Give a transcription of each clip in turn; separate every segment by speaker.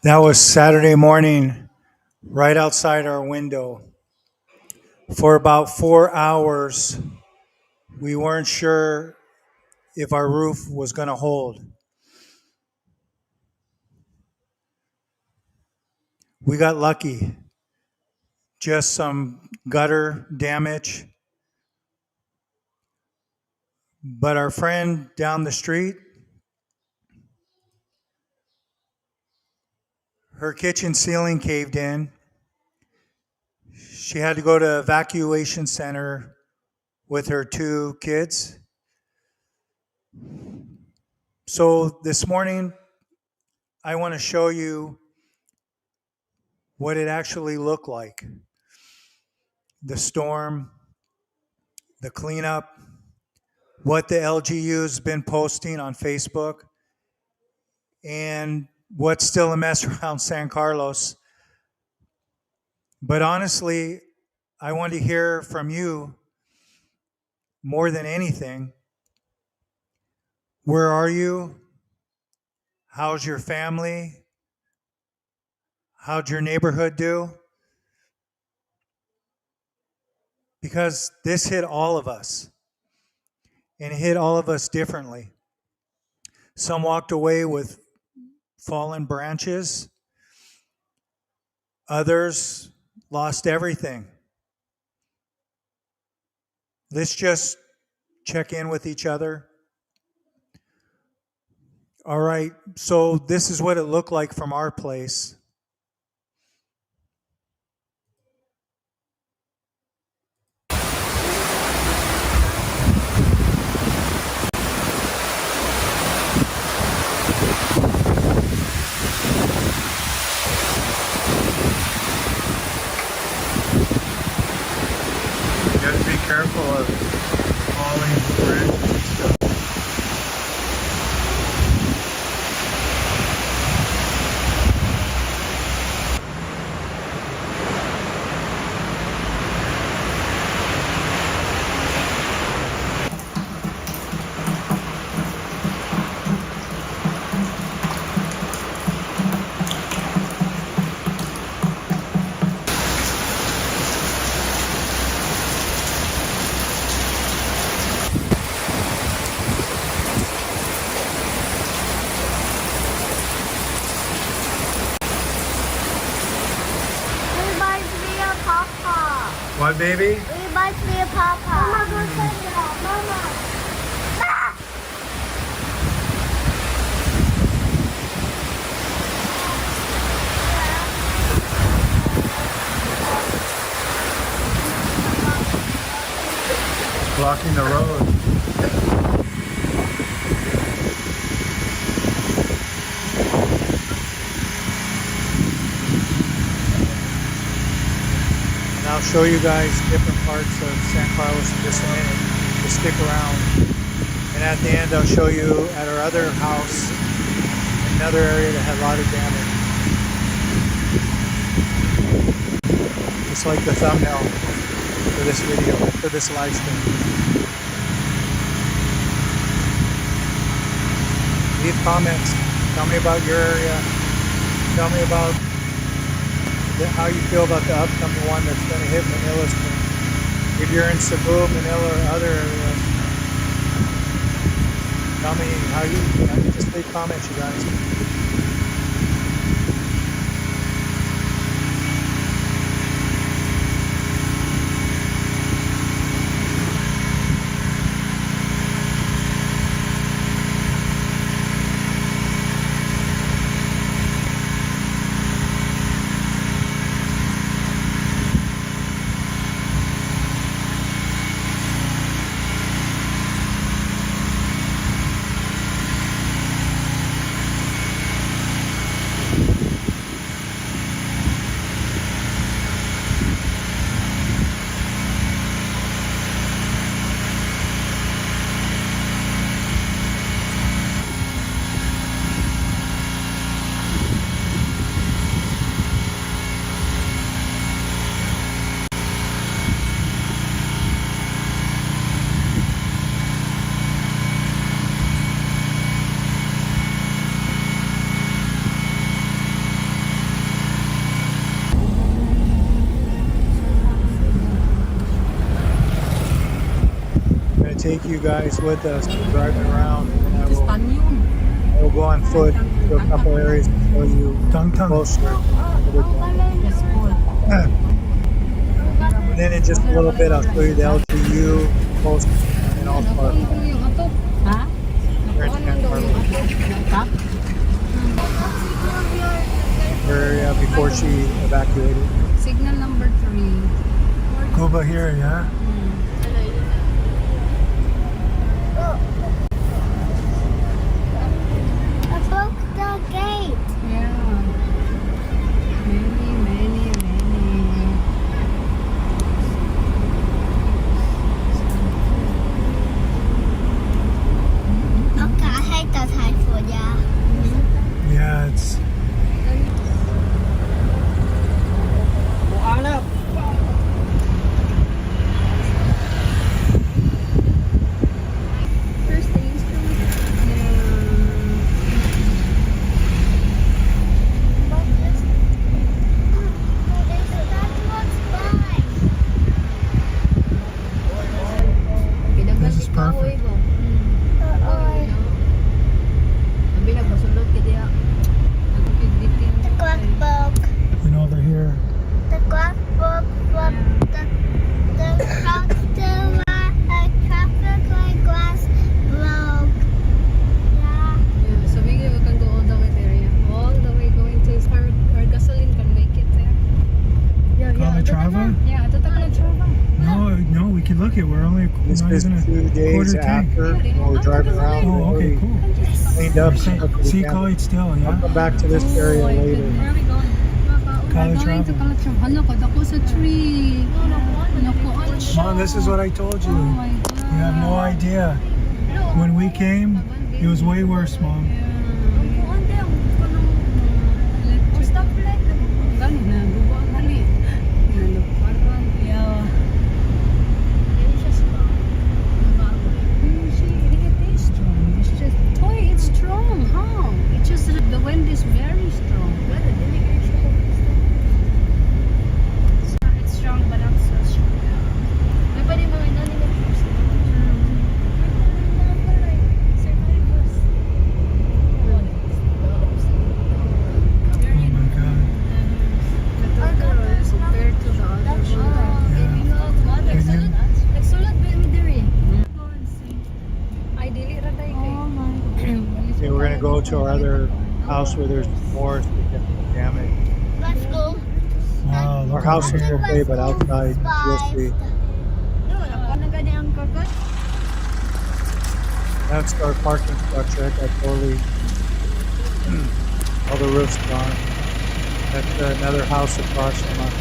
Speaker 1: That was Saturday morning, right outside our window. For about 4 hours, we weren't sure if our roof was going to hold. We got lucky, just some gutter damage. But our friend down the street, her kitchen ceiling caved in. She had to go to evacuation center with her 2 kids. So this morning, I want to show you what it actually looked like. The storm, the cleanup, what the LGU's been posting on Facebook, and what's still a mess around San Carlos. But honestly, I want to hear from you more than anything. Where are you? How's your family? How'd your neighborhood do? Because this hit all of us, and it hit all of us differently. Some walked away with fallen branches. Others lost everything. Let's just check in with each other. All right, so this is what it looked like from our place. You gotta be careful of falling branches and stuff. What, baby?
Speaker 2: It reminds me of Papa. Mama, go check it out. Mama. Ah!
Speaker 1: Blocking the road. And I'll show you guys different parts of San Carlos in just a minute. Just stick around. And at the end, I'll show you at our other house, another area that had a lot of damage. Just like the thumbnail for this video, for this live stream. Leave comments. Tell me about your area. Tell me about how you feel about the upcoming one that's going to hit Manila soon. If you're in Cebu, Manila, or other areas, tell me how you just leave comments, you guys. take you guys with us driving around, and I will,
Speaker 3: Stan yun.
Speaker 1: I will go on foot to a couple areas to show you closer.
Speaker 3: Yes, Paul.
Speaker 1: And then in just a little bit, I'll show you the LGU post, and then I'll park
Speaker 3: Ha?
Speaker 1: here in San Carlos
Speaker 3: Ha?
Speaker 1: area before she evacuated.
Speaker 3: Signal number 3.
Speaker 1: Cuba here, yeah?
Speaker 2: I broke the gate.
Speaker 3: Yeah. Many.
Speaker 2: Okay, I hate the typhoon, yeah.
Speaker 1: Yeah, it's
Speaker 3: Bualap. First things first.
Speaker 2: But this, that was fine.
Speaker 1: This is perfect.
Speaker 2: The clock broke.
Speaker 1: and over here.
Speaker 2: The clock broke from the traffic light glass broke. Yeah.
Speaker 3: So we can go all the way there, yeah. All the way going to our gasoline can make it there.
Speaker 1: Calatrava?
Speaker 3: Yeah, ito Calatrava.
Speaker 1: No, we can look at. We're only This not
Speaker 2: is
Speaker 1: even a
Speaker 2: 2 days
Speaker 1: quarter tank.
Speaker 2: after
Speaker 1: When we're driving around.
Speaker 2: Oh, okay,
Speaker 1: cool.
Speaker 2: Cleaned
Speaker 1: up.
Speaker 2: See,
Speaker 1: Call still,
Speaker 2: I'll come back to this area
Speaker 3: my
Speaker 2: later.
Speaker 3: goodness. Where are we going? We're going to Calatrava. Hala ko, dako sa tree. Nakuan siya.
Speaker 1: Mom, this is what I told you.
Speaker 3: Oh my God.
Speaker 1: You have no idea. When we came, it was way worse, Mom.
Speaker 3: It's strong. How? It's just that the wind is very strong. It's strong, but not so strong.
Speaker 1: Oh my God.
Speaker 3: Compared to the other I dili ra day kay.
Speaker 1: Okay, we're gonna go to our other house where there's more significant damage.
Speaker 2: Let's go.
Speaker 1: Wow, our house is okay, but outside you'll see. That's our parking structure. That totally, all the roof's gone. That's another house across from us.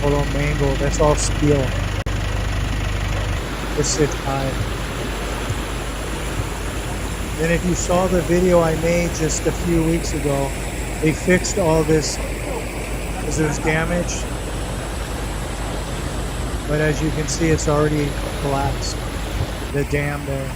Speaker 1: Total mango. That's all steel. This sits high. Then if you saw the video I made just a few weeks ago, they fixed all this because there's damage. But as you can see, it's already collapsed. The dam there.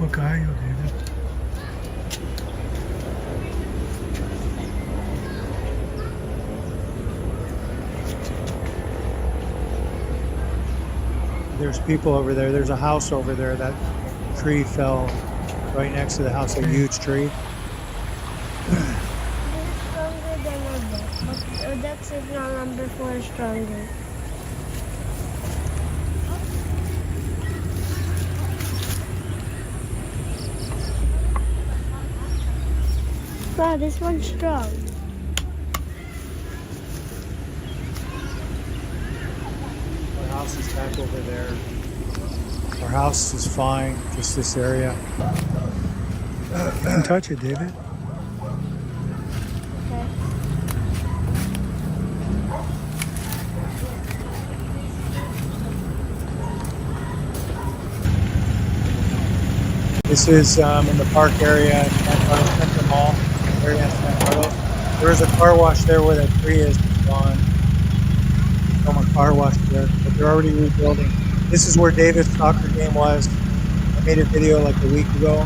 Speaker 1: Kayo, David. There's people over there. There's a house over there. That tree fell right next to the house, a huge tree.
Speaker 2: This is stronger than a book. But that's signal number 4 stronger. Wow, this one's strong.
Speaker 1: Our house is back over there. Our house is fine, just this area. Don't touch it, David.
Speaker 2: Okay.
Speaker 1: This is in the park area in San Carlos Central Mall area in San Carlos. There is a car wash there where that tree is gone. From a car wash there, but they're already rebuilding. This is where David's soccer game was. I made a video like a week ago.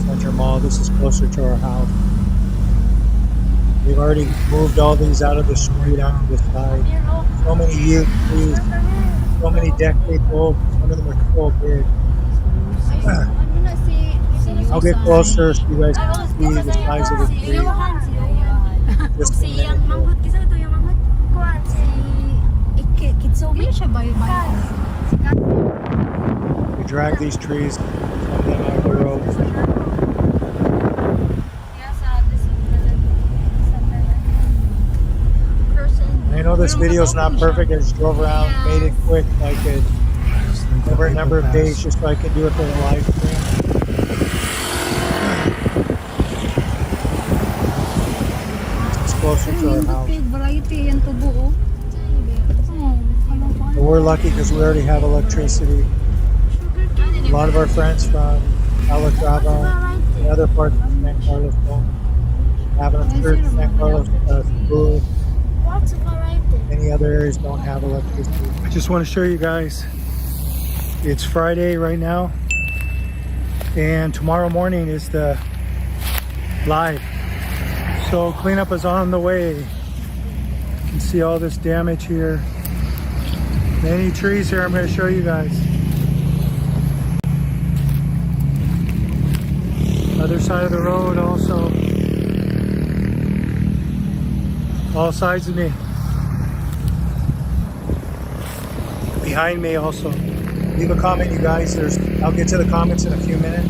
Speaker 1: Center Mall. This is closer to our house. They've already moved all these out of the street onto the side. So many huge trees, so many decades old. Some of them are so big. I'll get closer so you guys can see the size of the tree. Just a minute here. We drag these trees from them out of the road. I know this video is not perfect. I just drove around, made it quick. I could over a number of days just so I could do it for the live stream. It's closer to our house. But we're lucky because we already have electricity. A lot of our friends from Calatrava and other parts of San Carlos don't have it. I'm sure San Carlos, Cebu, many other areas don't have electricity. I just want to show you guys. It's Friday right now, and tomorrow morning is the live. So cleanup is on the way. You can see all this damage here. Many trees here I'm going to show you guys. Other side of the road also. All sides of me. Behind me also. Leave a comment, you guys. I'll get to the comments in a few minutes.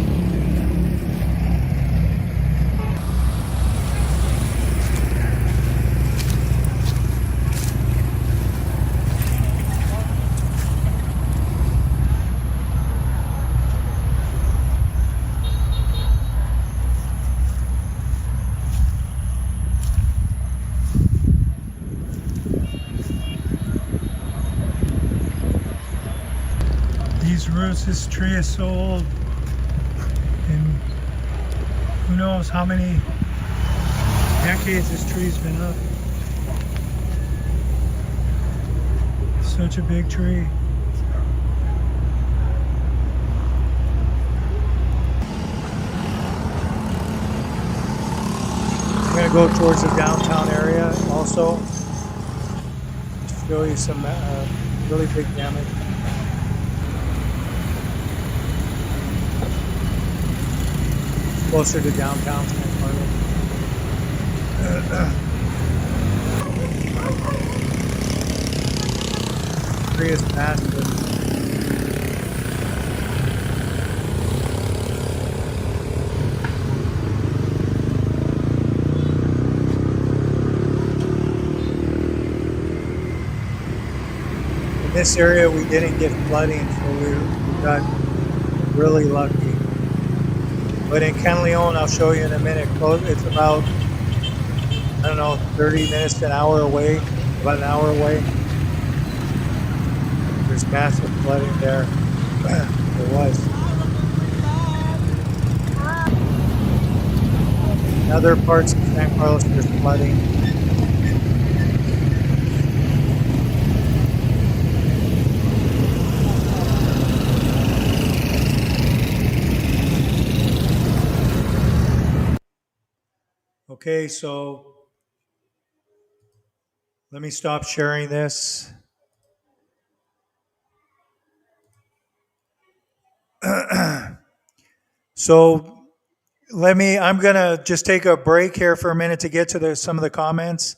Speaker 1: These roots, this tree is so old, and who knows how many decades this tree's been up. Such a big tree. I'm gonna go towards the downtown area also to show you some really big damage. Closer to downtown San Carlos. The tree is massive. In this area we didn't get flooding, so we got really lucky. But in Canleon, I'll show you in a minute, it's about, I don't know, 30 minutes to an hour away, about an hour away. There's massive flooding there. There was. In other parts of San Carlos, there's flooding. Okay, so let me stop sharing this. So I'm going to just take a break here for a minute to get to some of the comments.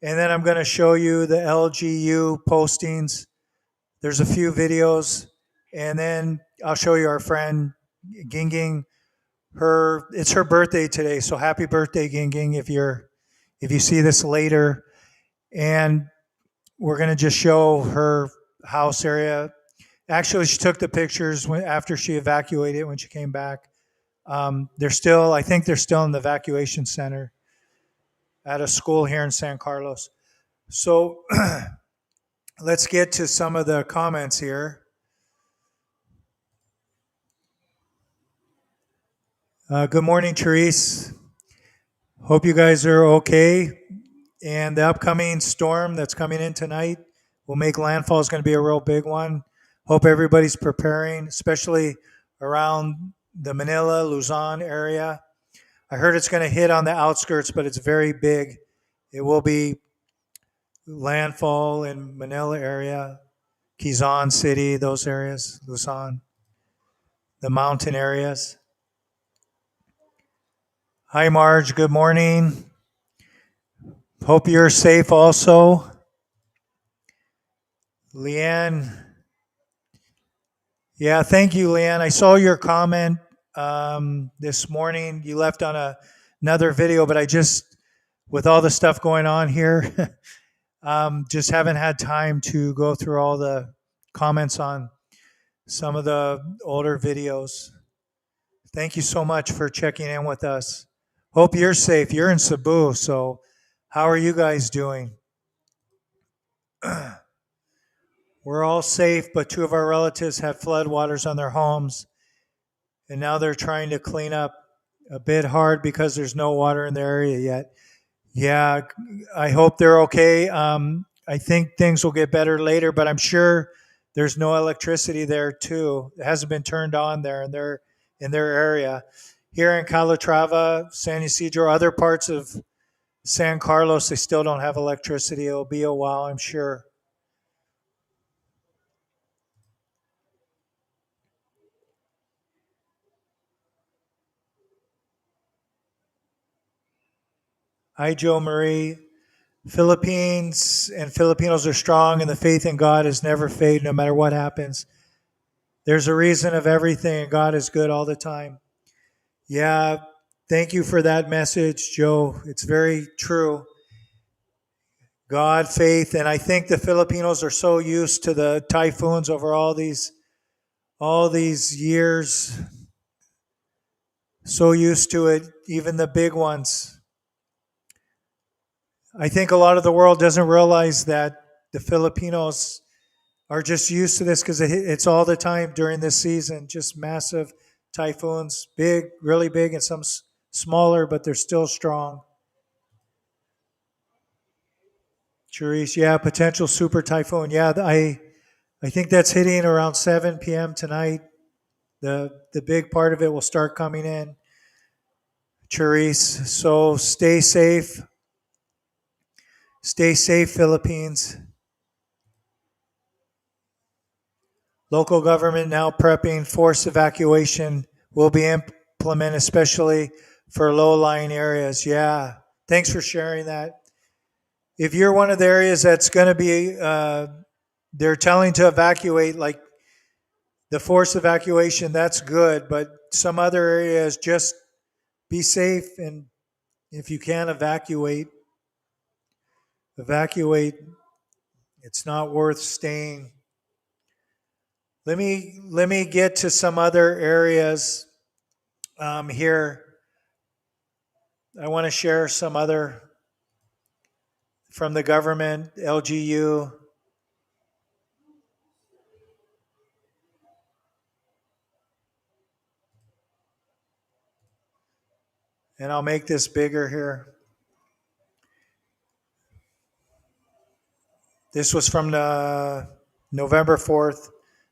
Speaker 1: And then I'm going to show you the LGU postings. There's a few videos. And then I'll show you our friend Ginging. It's her birthday today. So happy birthday, Ginging, if you see this later. And we're going to just show her house area. Actually, she took the pictures after she evacuated when she came back. I think they're still in the evacuation center at a school here in San Carlos. So let's get to some of the comments here. Good morning, Therese. Hope you guys are okay. And the upcoming storm that's coming in tonight will make landfall. Is going to be a real big one. Hope everybody's preparing, especially around the Manila, Luzon area. I heard it's going to hit on the outskirts, but it's very big. It will be landfall in Manila area, Quezon City, those areas, Luzon, the mountain areas. Hi, Marge. Good morning. Hope you're safe also. Leanne. Yeah, thank you, Leanne. I saw your comment this morning. You left on another video, but with all the stuff going on here, just haven't had time to go through all the comments on some of the older videos. Thank you so much for checking in with us. Hope you're safe. You're in Cebu, so how are you guys doing? We're all safe, but two of our relatives had floodwaters on their homes, and now they're trying to clean up a bit hard because there's no water in the area yet. Yeah, I hope they're okay. I think things will get better later, but I'm sure there's no electricity there too. It hasn't been turned on there in their area. Here in Calatrava, San Isidro, other parts of San Carlos, they still don't have electricity. It'll be a while, I'm sure. Hi, Joe Marie. Philippines and Filipinos are strong, and the faith in God has never faded no matter what happens. There's a reason of everything, and God is good all the time. Yeah, thank you for that message, Joe. It's very true. God, faith, and I think the Filipinos are so used to the typhoons over all these years, so used to it, even the big ones. I think a lot of the world doesn't realize that the Filipinos are just used to this because it's all the time during this season, just massive typhoons, big, really big, and some smaller, but they're still strong. Cherise, yeah, potential super typhoon. Yeah, I think that's hitting around 7 p.m. tonight. The big part of it will start coming in. Cherise, so stay safe. Stay safe, Philippines. Local government now prepping forced evacuation will be implemented, especially for low-lying areas. Yeah, thanks for sharing that. If you're one of the areas that's going to be, they're telling to evacuate, like the forced evacuation, that's good. But some other areas, just be safe, and if you can evacuate. It's not worth staying. Let me get to some other areas here. I want to share some other from the government, LGU. And I'll make this bigger here. This was from the November 4th,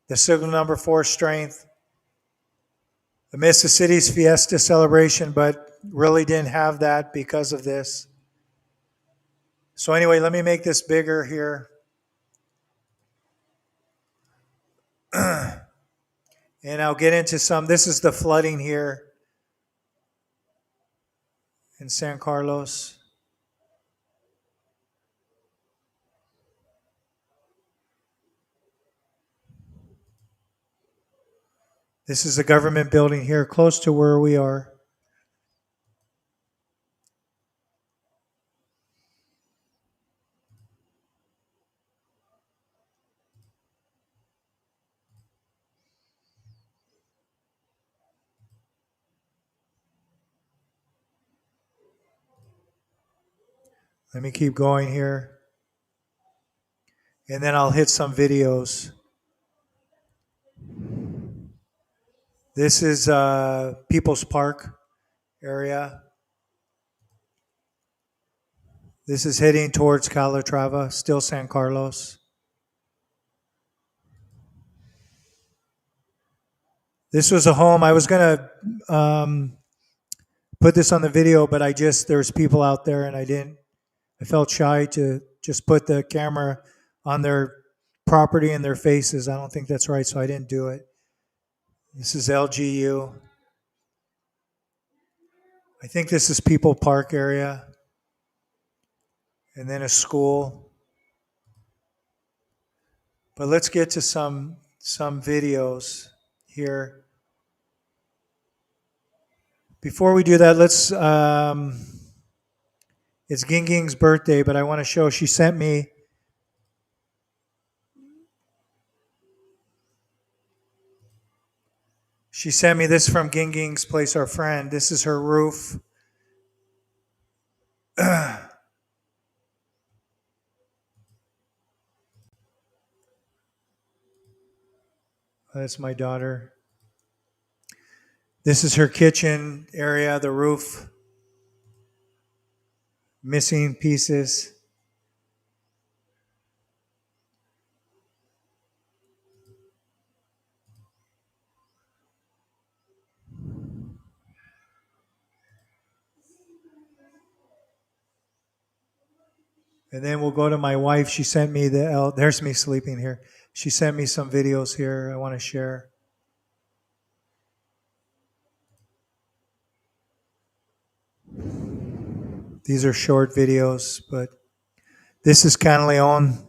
Speaker 1: the signal number 4 strength. Amidst the city's fiesta celebration, but really didn't have that because of this. So anyway, let me make this bigger here. And I'll get into some. This is the flooding here. in San Carlos. This is a government building here close to where we are. Let me keep going here. And then I'll hit some videos. This is People's Park area. This is heading towards Calatrava, still San Carlos. This was a home. I was going to put this on the video, but there's people out there and I felt shy to just put the camera on their property and their faces. I don't think that's right, so I didn't do it. This is LGU. I think this is People Park area. And then a school. But let's get to some videos here. Before we do that, it's Ging Ging's birthday, but I want to show, she sent me this from Ging Ging's place, our friend. This is her roof. That's my daughter. This is her kitchen area, the roof. Missing pieces. And then we'll go to my wife. She sent me there's me sleeping here. She sent me some videos here I want to share. These are short videos, but this is Canaleon.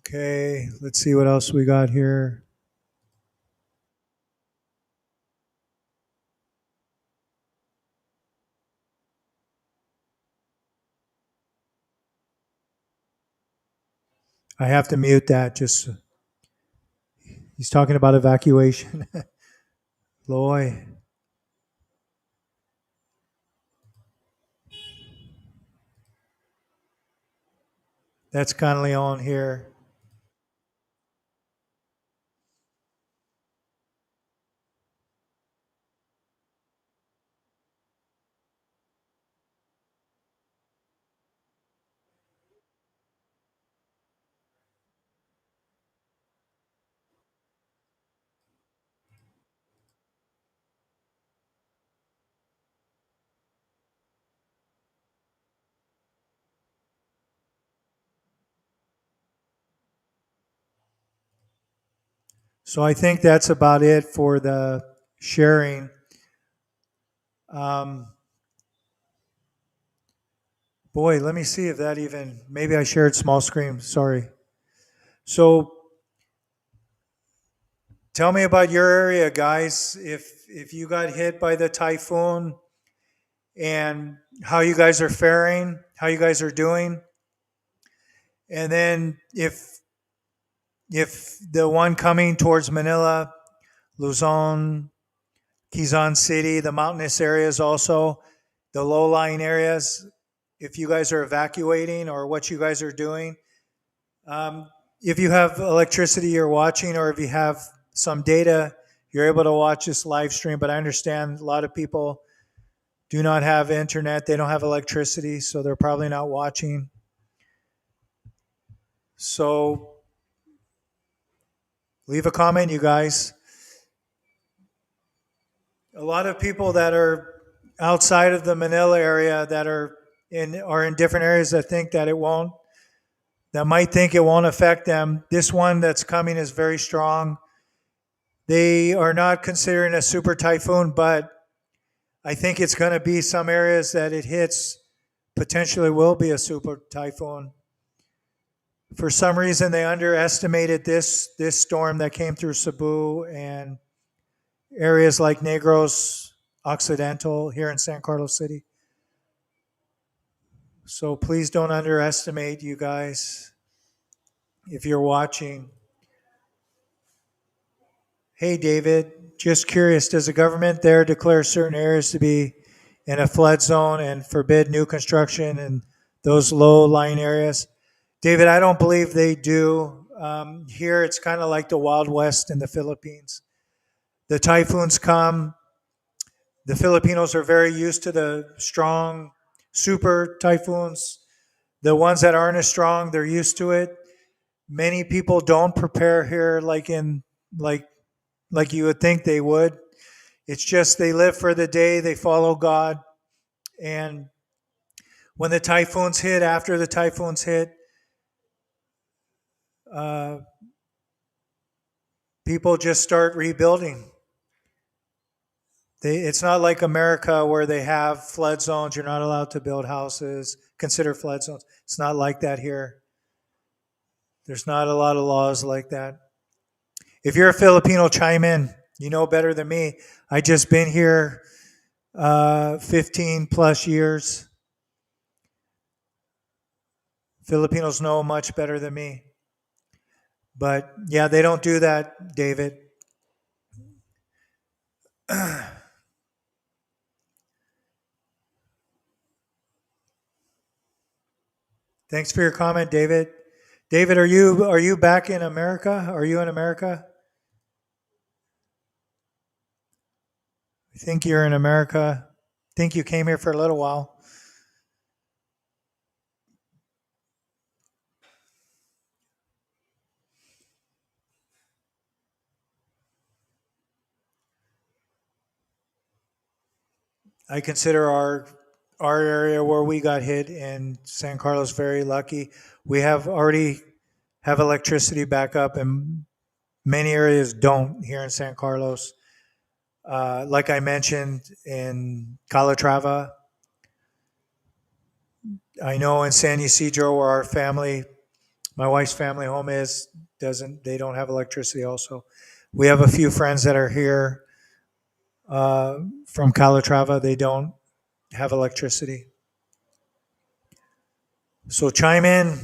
Speaker 1: Okay, let's see what else we got here. I have to mute that. He's talking about evacuation. Loy. That's Canaleon here. So I think that's about it for the sharing. Boy, let me see if that maybe I shared small screen. Sorry. So tell me about your area, guys. If you got hit by the typhoon and how you guys are faring, how you guys are doing. And then if the one coming towards Manila, Luzon, Quezon City, the mountainous areas also, the low-lying areas, if you guys are evacuating or what you guys are doing. If you have electricity you're watching, or if you have some data, you're able to watch this live stream. But I understand a lot of people do not have internet. They don't have electricity, so they're probably not watching. So Leave a comment, you guys. A lot of people that are outside of the Manila area that are in different areas that think that might think it won't affect them. This one that's coming is very strong. They are not considering a super typhoon, but I think it's going to be some areas that it hits potentially will be a super typhoon. For some reason, they underestimated this storm that came through Cebu and areas like Negros Occidental here in San Carlos City. So please don't underestimate, you guys, if you're watching. Hey, David, just curious, does the government there declare certain areas to be in a flood zone and forbid new construction in those low-lying areas? David, I don't believe they do. Here, it's kind of like the Wild West in the Philippines. The typhoons come. The Filipinos are very used to the strong super typhoons. The ones that aren't as strong, they're used to it. Many people don't prepare here like you would think they would. It's just they live for the day, they follow God. And when the typhoons hit, after the typhoons hit, people just start rebuilding. It's not like America where they have flood zones. You're not allowed to build houses, consider flood zones. It's not like that here. There's not a lot of laws like that. If you're a Filipino, chime in. You know better than me. I just been here 15 plus years. Filipinos know much better than me. But yeah, they don't do that, David. Thanks for your comment, David. David, are you back in America? Are you in America? I think you're in America. I think you came here for a little while. I consider our area where we got hit in San Carlos very lucky. We already have electricity back up, and many areas don't here in San Carlos. Like I mentioned in Calatrava, I know in San Ysidro where my wife's family home is, they don't have electricity also. We have a few friends that are here from Calatrava. They don't have electricity. So chime in.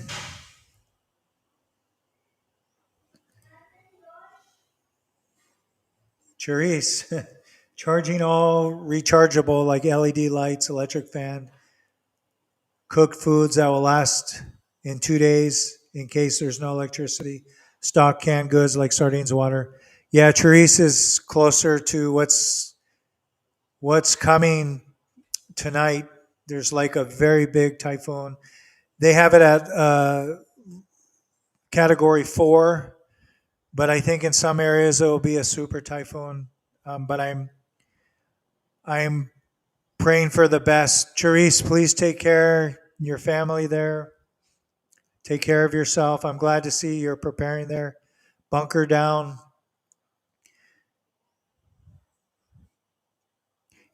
Speaker 1: Charisse, charging all rechargeable like LED lights, electric fan, cooked foods that will last in 2 days in case there's no electricity, stock canned goods like sardines, water. Yeah, Charisse is closer to what's coming tonight. There's like a very big typhoon. They have it at category 4. But I think in some areas it will be a super typhoon. But I'm praying for the best. Charisse, please take care of your family there. Take care of yourself. I'm glad to see you're preparing there. Bunker down.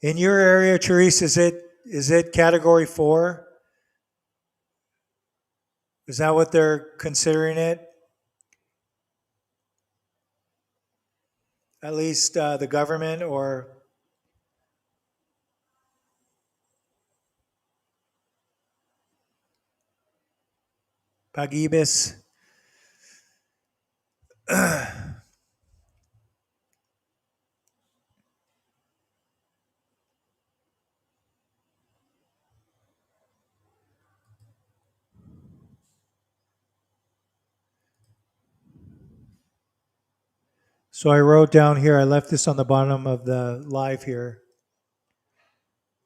Speaker 1: In your area, Charisse, is it category 4? Is that what they're considering it? At least the government or Pag-ibis. So I wrote down here, I left this on the bottom of the live here,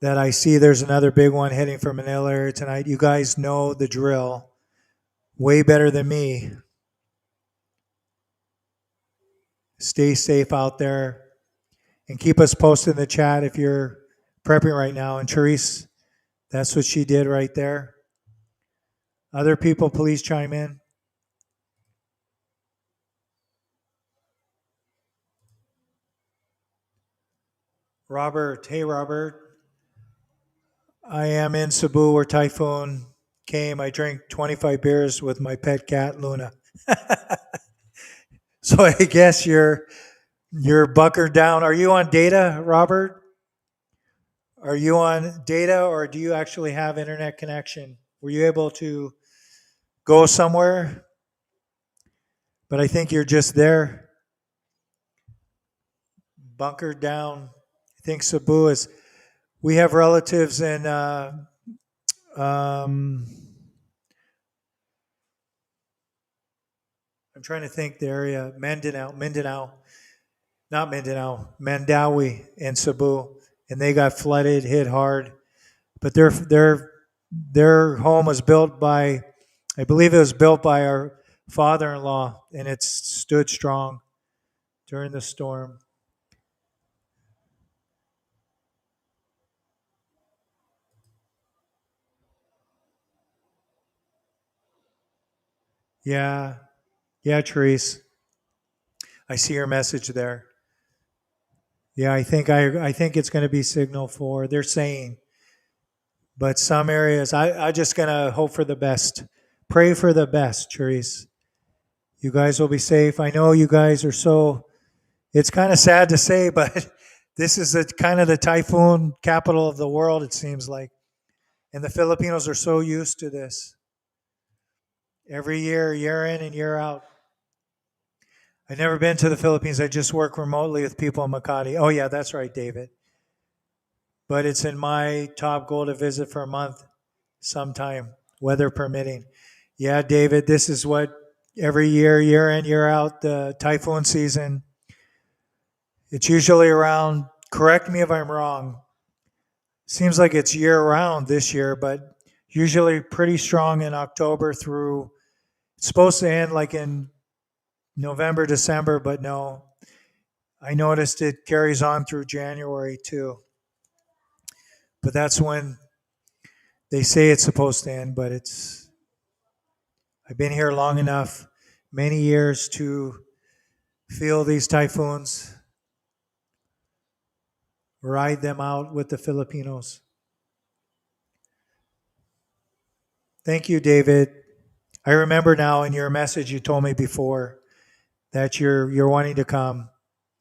Speaker 1: that I see there's another big one heading for Manila area tonight. You guys know the drill way better than me. Stay safe out there and keep us posted in the chat if you're prepping right now. And Therese, that's what she did right there. Other people, please chime in. Robert, hey Robert. I am in Cebu where typhoon came. I drank 25 beers with my pet cat Luna. So I guess you're bunkered down. Are you on data, Robert? Are you on data or do you actually have internet connection? Were you able to go somewhere? But I think you're just there, bunkered down. I think Cebu is. We have relatives in. Um, I'm trying to think the area. Mindanao, not Mindanao, Mandawi in Cebu, and they got flooded, hit hard. But their home was built by, I believe it was built by our father-in-law, and it stood strong during the storm. Yeah, yeah, Therese. I see your message there. Yeah, I think it's going to be signal for. They're saying, but some areas I just gonna hope for the best. Pray for the best, Therese. You guys will be safe. I know you guys are so. It's kind of sad to say, but this is kind of the typhoon capital of the world. It seems like, and the Filipinos are so used to this. Every year in and year out. I've never been to the Philippines. I just work remotely with people in Makati. Oh yeah, that's right, David. But it's in my top goal to visit for a month sometime, weather permitting. Yeah, David, this is what every year in, year out, the typhoon season. It's usually around, correct me if I'm wrong, seems like it's year round this year, but usually pretty strong in October through, it's supposed to end like in November, December, but no. I noticed it carries on through January too. But that's when they say it's supposed to end, but I've been here long enough, many years to feel these typhoons, ride them out with the Filipinos. Thank you, David. I remember now in your message you told me before that you're wanting to come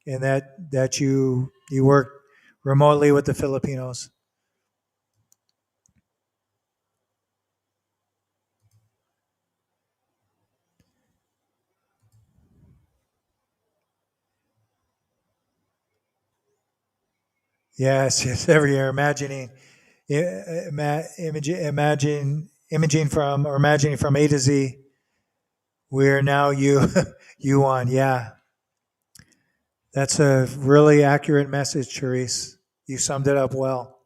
Speaker 1: and that you work remotely with the Filipinos. Yes, every year imagining from A to Z. We're now you you on. Yeah, that's a really accurate message, Therese. You summed it up well.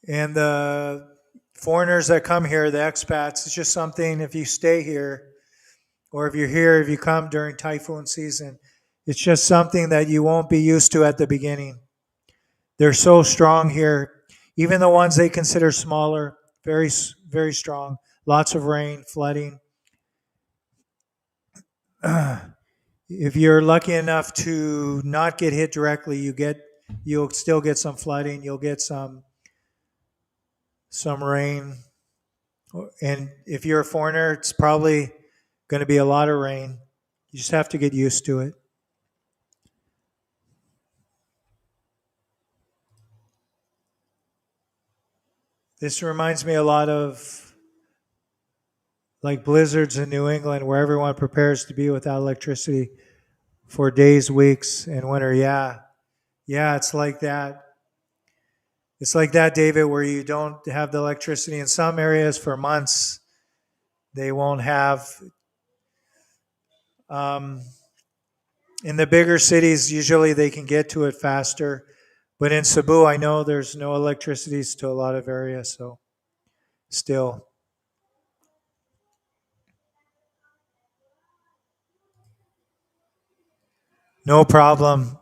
Speaker 1: And the foreigners that come here, the expats, it's just something. If you stay here, or if you're here, if you come during typhoon season, it's just something that you won't be used to at the beginning. They're so strong here. Even the ones they consider smaller, very, very strong. Lots of rain, flooding. If you're lucky enough to not get hit directly, you'll still get some flooding. You'll get some rain, and if you're a foreigner, it's probably going to be a lot of rain. You just have to get used to it. This reminds me a lot of like blizzards in New England where everyone prepares to be without electricity for days, weeks, and winter. Yeah. Yeah, it's like that. It's like that, David, where you don't have the electricity in some areas for months. They won't have. Um, in the bigger cities, usually they can get to it faster. But in Cebu, I know there's no electricity to a lot of areas, so still. No problem.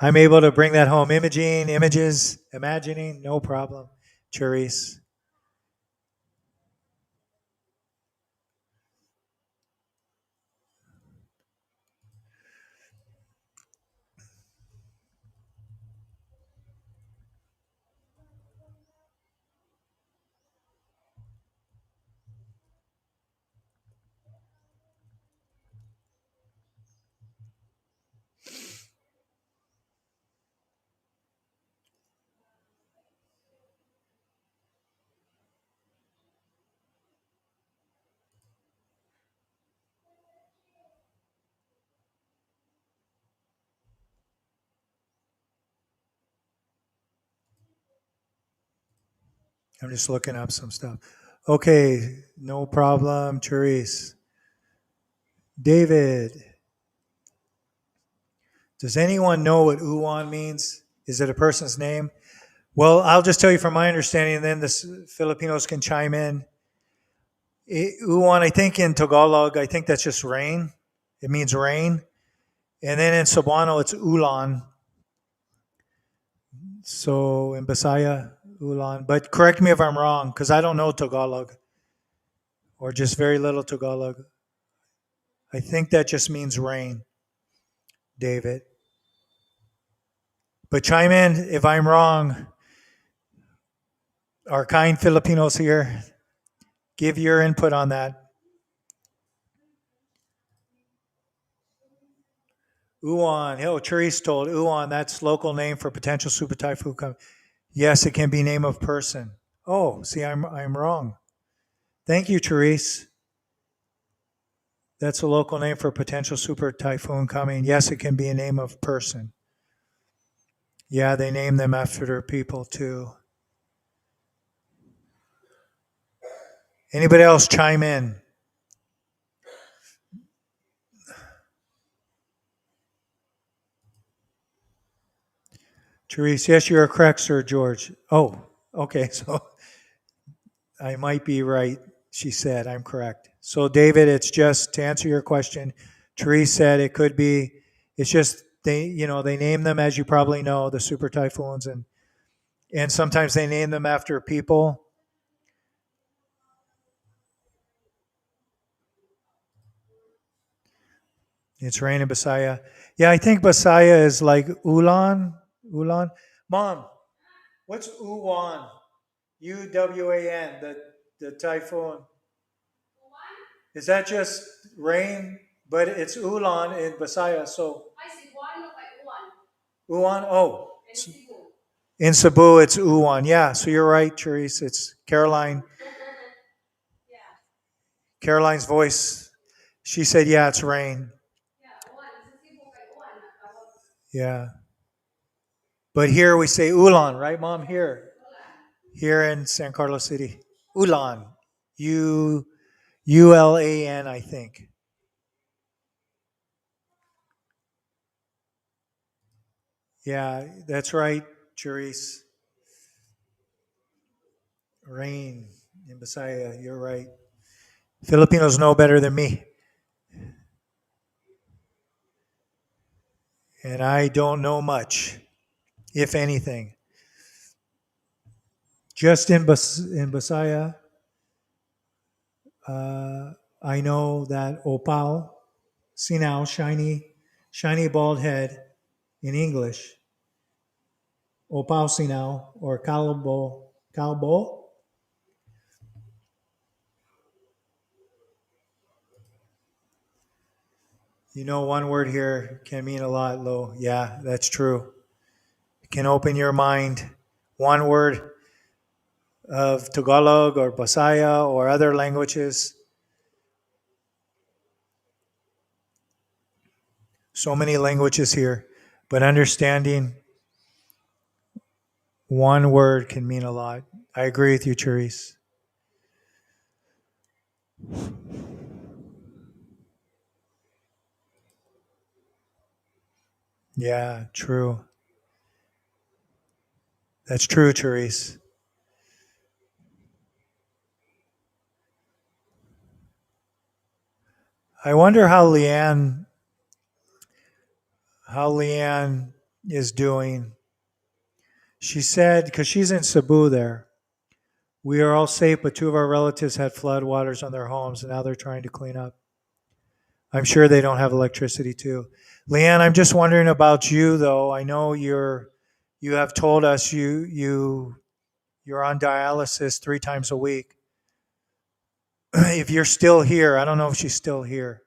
Speaker 1: I'm able to bring that home. Imaging, images, imagining, no problem. Cherise. I'm just looking up some stuff. Okay, no problem, Cherise. David, does anyone know what Uwan means? Is it a person's name? Well, I'll just tell you from my understanding, and then the Filipinos can chime in. Uwan, I think in Tagalog, I think that's just rain. It means rain. And then in Cebuano, it's ulan. So in Bisaya, ulan. But correct me if I'm wrong, because I don't know Tagalog or just very little Tagalog. I think that just means rain, David. But chime in if I'm wrong. Our kind Filipinos here, give your input on that. Uwan, oh, Therese told Uwan, that's local name for potential super typhoon. Yes, it can be name of person. Oh, see, I'm wrong. Thank you, Therese. That's a local name for potential super typhoon coming. Yes, it can be a name of person. Yeah, they name them after their people too. Anybody else chime in? Therese, yes, you're correct, Sir George. Oh, okay, so I might be right. She said, I'm correct. So, David, it's just to answer your question. Therese said it could be, it's just they name them, as you probably know, the super typhoons, and sometimes they name them after people. It's rain in Bisaya. Yeah, I think Bisaya is like Ulan. Ulan. Mom, what's Uwan? Uwan, the typhoon. Is that just rain? But it's Ulan in Bisaya, so Uwan. Oh, in Cebu it's Uwan. Yeah, so you're right, Therese. It's Caroline. Caroline's voice. She said, "Yeah, it's rain." Yeah, but here we say Ulan, right, Mom? Here in San Carlos City, Ulan. Ulan, I think. Yeah, that's right, Therese. Rain in Bisaya. You're right. Filipinos know better than me, and I don't know much, if anything. Just in Bisaya, I know that opal, sinao, shiny bald head in English, opal sinao or calbo. You know, one word here can mean a lot, Lo. Yeah, that's true. It can open your mind. One word of Tagalog or Bisaya or other languages. So many languages here, but understanding one word can mean a lot. I agree with you, Therese. Yeah, true. That's true, Therese. I wonder how Leanne how Leanne is doing. She said, because she's in Cebu there, we are all safe, but two of our relatives had flood waters on their homes, and now they're trying to clean up. I'm sure they don't have electricity too. Leanne, I'm just wondering about you though. I know you have told us you're on dialysis 3 times a week. If you're still here, I don't know if she's still here.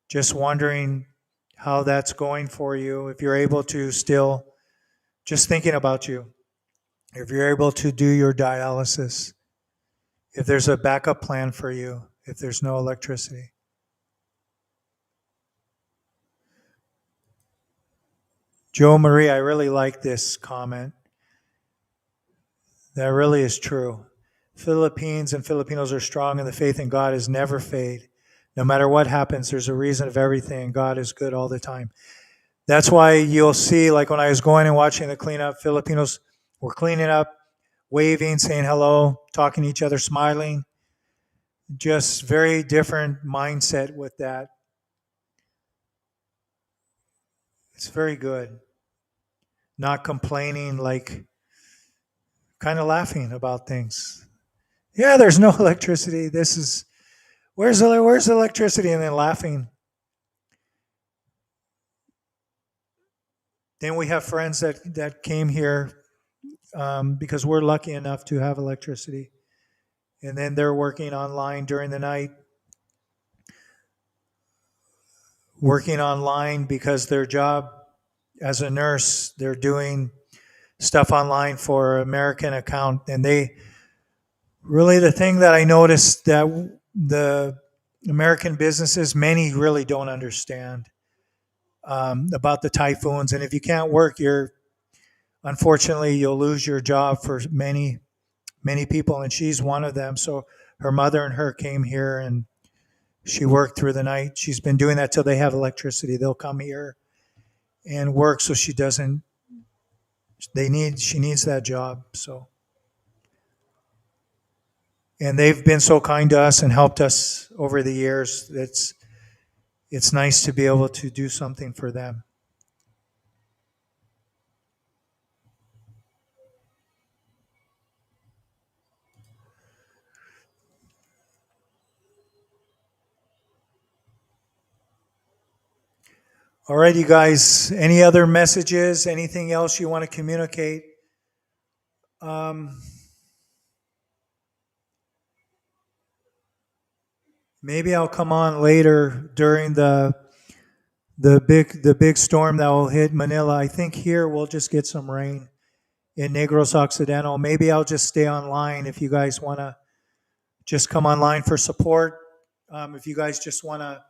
Speaker 1: Just wondering how that's going for you. If you're able to still, just thinking about you, if you're able to do your dialysis, if there's a backup plan for you, if there's no electricity. Joe Marie, I really like this comment. That really is true. Philippines and Filipinos are strong, and the faith in God is never fade. No matter what happens, there's a reason of everything. God is good all the time. That's why you'll see, like when I was going and watching the cleanup, Filipinos were cleaning up, waving, saying hello, talking to each other, smiling. Just very different mindset with that. It's very good. Not complaining, like kind of laughing about things. Yeah, there's no electricity. This is where's the electricity, and then laughing. Then we have friends that came here because we're lucky enough to have electricity, and then they're working online during the night, working online because their job as a nurse, they're doing stuff online for American account, and they really, the thing that I noticed that the American businesses, many really don't understand about the typhoons. And if you can't work, unfortunately, you'll lose your job for many, many people. And she's one of them. So her mother and her came here and she worked through the night. She's been doing that till they have electricity. They'll come here and work so she doesn't, she needs that job. So. And they've been so kind to us and helped us over the years. It's nice to be able to do something for them. All right, you guys, any other messages, anything else you want to communicate? Maybe I'll come on later during the big storm that will hit Manila. I think here we'll just get some rain in Negros Occidental. Maybe I'll just stay online if you guys want to just come online for support. If you guys just want to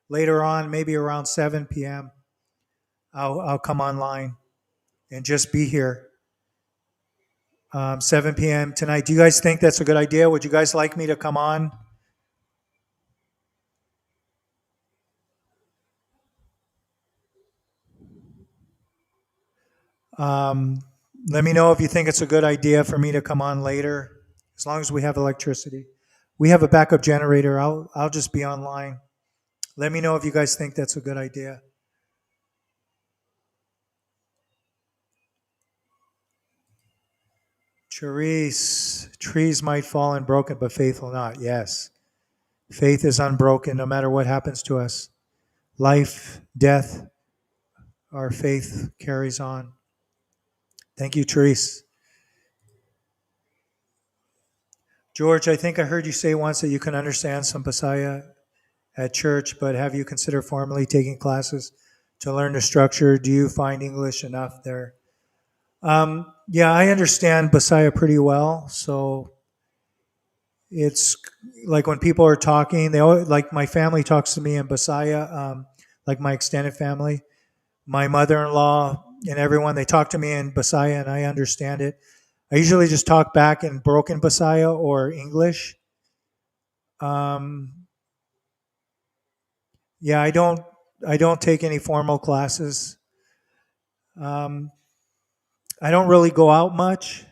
Speaker 1: later on, maybe around 7 p.m., I'll come online and just be here. 7 p.m. tonight. Do you guys think that's a good idea? Would you guys like me to come on? Let me know if you think it's a good idea for me to come on later, as long as we have electricity. We have a backup generator. I'll just be online. Let me know if you guys think that's a good idea. Therese, trees might fall and broken, but faith will not. Yes. Faith is unbroken no matter what happens to us. Life, death, our faith carries on. Thank you, Therese. George, I think I heard you say once that you can understand some Bisaya at church, but have you considered formally taking classes to learn the structure? Do you find English enough there? Yeah, I understand Bisaya pretty well. So it's like when people are talking, they always, like my family talks to me in Bisaya, like my extended family, my mother-in-law and everyone, they talk to me in Bisaya and I understand it. I usually just talk back in broken Bisaya or English. Yeah, I don't take any formal classes. I don't really go out much.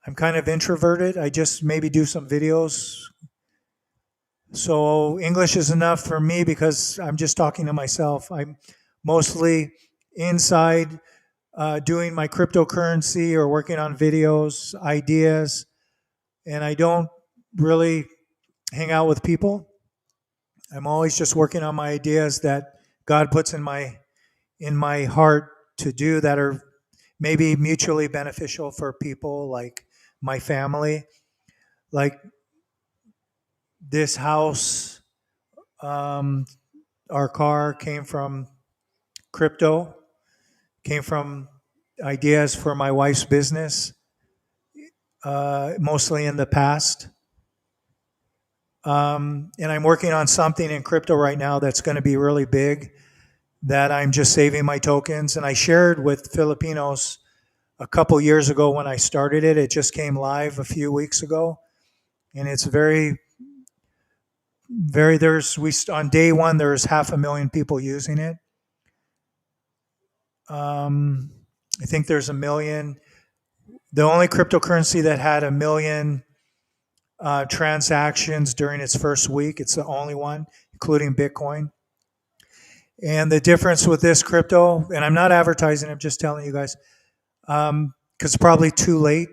Speaker 1: I'm kind of introverted. I just maybe do some videos. So English is enough for me because I'm just talking to myself. mostly inside doing my cryptocurrency or working on videos, ideas, and I don't really hang out with people. I'm always just working on my ideas that God puts in my heart to do that are maybe mutually beneficial for people like my family. Like this house, um, our car came from crypto, came from ideas for my wife's business, mostly in the past. And I'm working on something in crypto right now that's going to be really big that I'm just saving my tokens. And I shared with Filipinos a couple years ago when I started it. It just came live a few weeks ago. And it's on day one, there's 500,000 people using it. I think there's 1 million. The only cryptocurrency that had 1 million transactions during its first week. It's the only one, including Bitcoin. And the difference with this crypto, and I'm not advertising, I'm just telling you guys, because it's probably too late.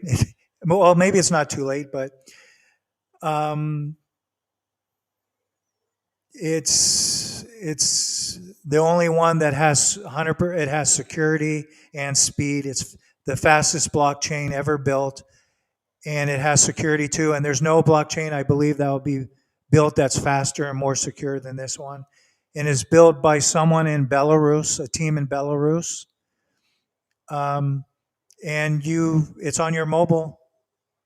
Speaker 1: Well, maybe it's not too late, but um, it's the only one that has 100%. It has security and speed. It's the fastest blockchain ever built, and it has security too. And there's no blockchain, I believe, that will be built that's faster and more secure than this one. And is built by someone in Belarus, a team in Belarus. Um, and it's on your mobile.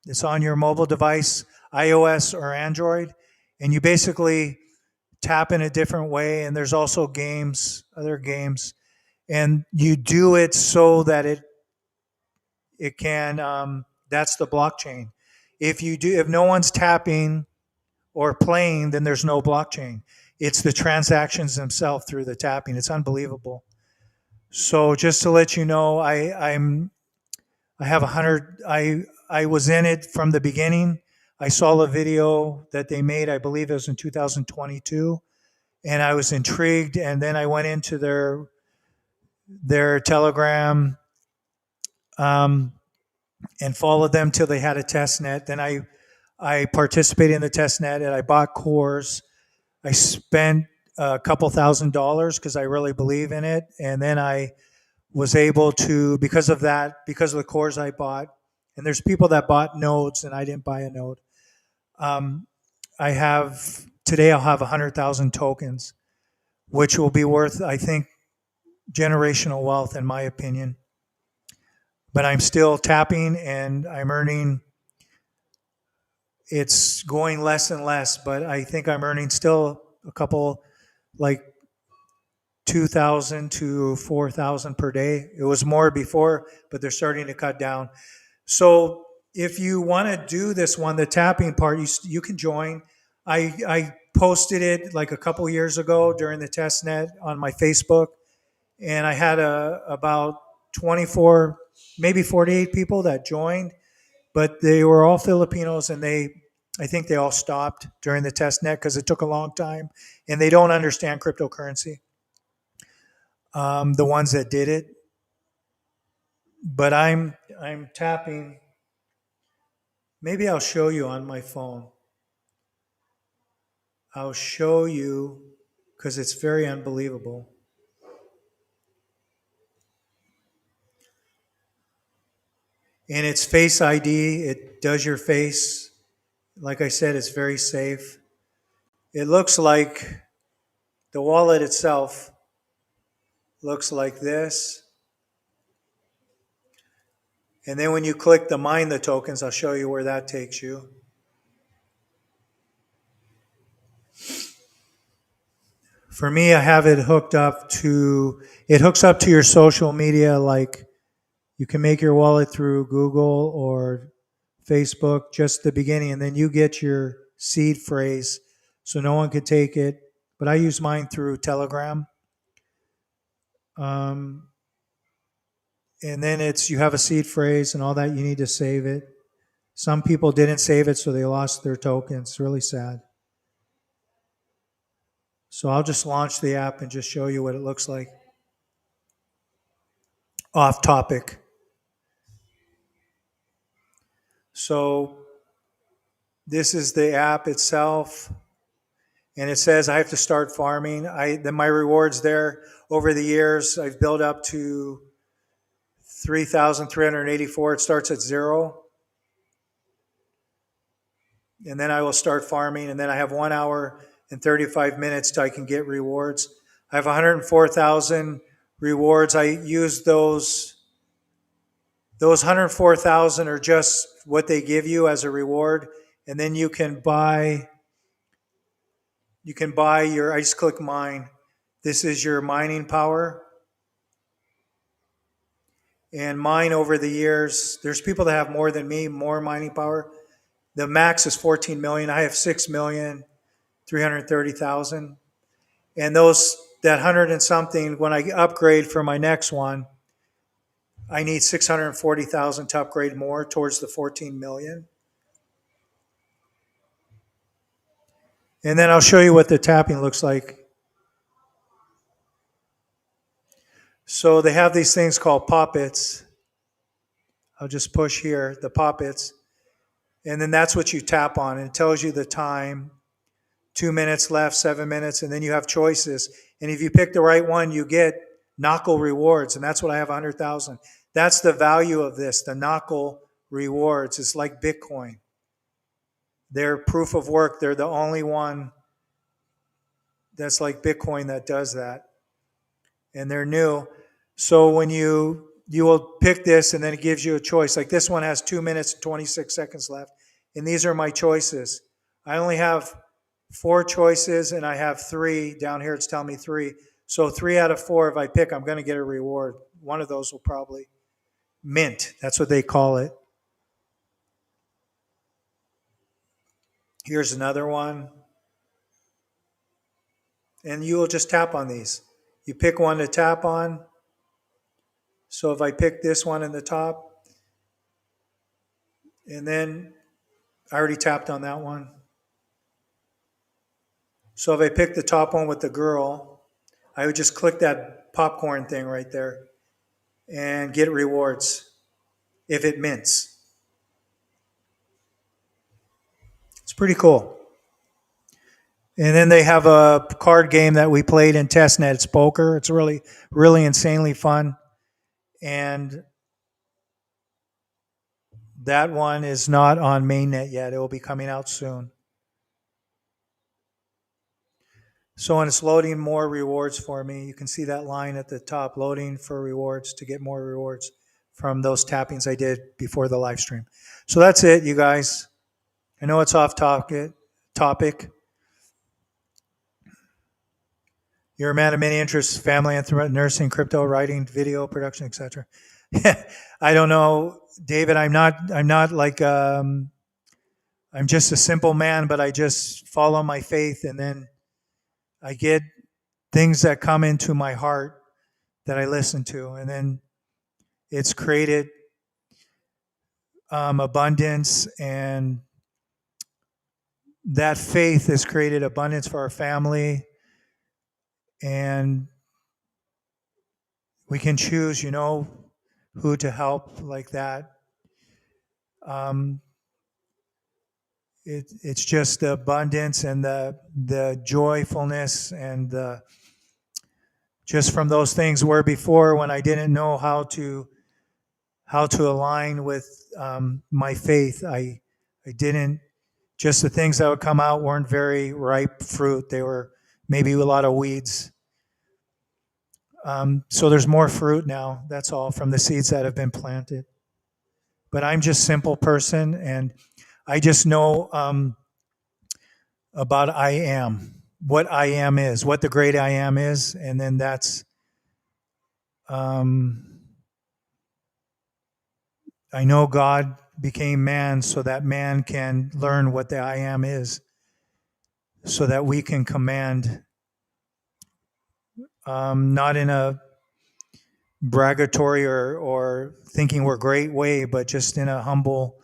Speaker 1: It's on your mobile device, iOS or Android, and you basically tap in a different way. And there's also other games, and you do it so that it can. That's the blockchain. If no one's tapping or playing, then there's no blockchain. It's the transactions themselves through the tapping. It's unbelievable. So just to let you know, I have 100. I was in it from the beginning. I saw a video that they made. I believe it was in 2022, and I was intrigued. And then I went into their Telegram and followed them till they had a test net. Then I participated in the test net, and I bought cores. I spent a couple $1,000s because I really believe in it, and then I was able to, because of the cores I bought, and there's people that bought nodes and I didn't buy a node. Today I'll have 100,000 tokens, which will be worth, I think, generational wealth in my opinion. But I'm still tapping and I'm earning, it's going less and less, but I think I'm earning still a couple, like 2,000 to 4,000 per day. It was more before, but they're starting to cut down. So if you want to do this one, the tapping part, you can join. I posted it like a couple years ago during the test net on my Facebook, and I had about 24, maybe 48 people that joined, but they were all Filipinos, and I think they all stopped during the test net because it took a long time, and they don't understand cryptocurrency. The ones that did it, but I'm tapping. Maybe I'll show you on my phone. I'll show you because it's very unbelievable. And it's Face ID. It does your face. Like I said, it's very safe. It looks like the wallet itself looks like this. And then when you click the mine the tokens, I'll show you where that takes you. For me, I have it hooked up to, it hooks up to your social media. Like you can make your wallet through Google or Facebook, just the beginning, and then you get your seed phrase so no one could take it. But I use mine through Telegram. And then you have a seed phrase and all that. You need to save it. Some people didn't save it, so they lost their tokens. It's really sad. So I'll just launch the app and just show you what it looks like. off topic. So this is the app itself, and it says I have to start farming. Then my rewards there over the years I've built up to 3,384. It starts at 0, and then I will start farming, and then I have 1 hour and 35 minutes till I can get rewards. I have 104,000 rewards. I use those. Those 104,000 are just what they give you as a reward, and then you can buy. You can buy your. I just click mine. This is your mining power, and mine over the years. There's people that have more than me, more mining power. The max is 14 million. I have 6,330,000. And those that 100 and something, when I upgrade for my next one, I need 640,000 to upgrade more towards the 14 million. And then I'll show you what the tapping looks like. So they have these things called poppets. I'll just push here, the poppets. And then that's what you tap on. And it tells you the time, 2 minutes left, 7 minutes, and then you have choices. And if you pick the right one, you get knuckle rewards, and that's what I have 100,000. That's the value of this, the knuckle rewards. It's like Bitcoin. They're proof of work. They're the only one that's like Bitcoin that does that. And they're new. So when you will pick this, and then it gives you a choice. Like this one has 2 minutes and 26 seconds left. And these are my choices. I only have 4 choices, and I have 3. Down here it's telling me 3. So 3 out of 4, if I pick, I'm going to get a reward. One of those will probably mint. That's what they call it. Here's another one. And you will just tap on these. You pick one to tap on. So if I pick this one in the top, and then I already tapped on that one. So if I pick the top one with the girl, I would just click that popcorn thing right there and get rewards if it mints. It's pretty cool. And then they have a card game that we played in testnet. It's poker. It's really, really insanely fun. And that one is not on mainnet yet. It will be coming out soon. So when it's loading more rewards for me, you can see that line at the top, loading for rewards to get more rewards from those tappings I did before the live stream. So that's it, you guys. I know it's off topic. You're a man of many interests: family, nursing, crypto, writing, video production, etc. I don't know, David. I'm not like I'm just a simple man, but I just follow my faith, and then I get things that come into my heart that I listen to, and then it's created abundance, and that faith has created abundance for our family. And we can choose, who to help like that. It's just the abundance and the joyfulness and just from those things where before, when I didn't know how to align with my faith, I didn't. Just the things that would come out weren't very ripe fruit. They were maybe a lot of weeds. So there's more fruit now. That's all from the seeds that have been planted. But I'm just a simple person, and I just know about I am, what I am is, what the great I am is, and then that's I know God became man so that man can learn what the I am is, so that we can command, not in a bragatory or thinking we're great way, but just in a humble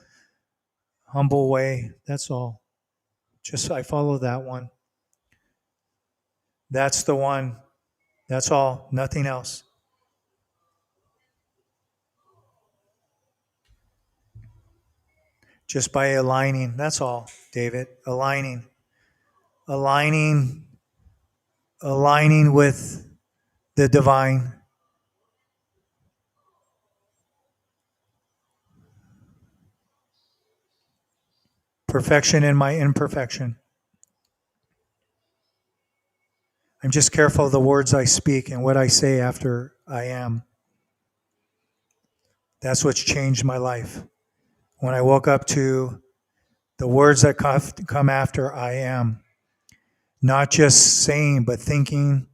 Speaker 1: way. That's all. Just I follow that one. That's the one. That's all. Nothing else. just by aligning. That's all, David. Aligning, aligning with the divine. Perfection in my imperfection. I'm just careful of the words I speak and what I say after I am. That's what's changed my life. When I woke up to the words that come after I am, not just saying, but thinking,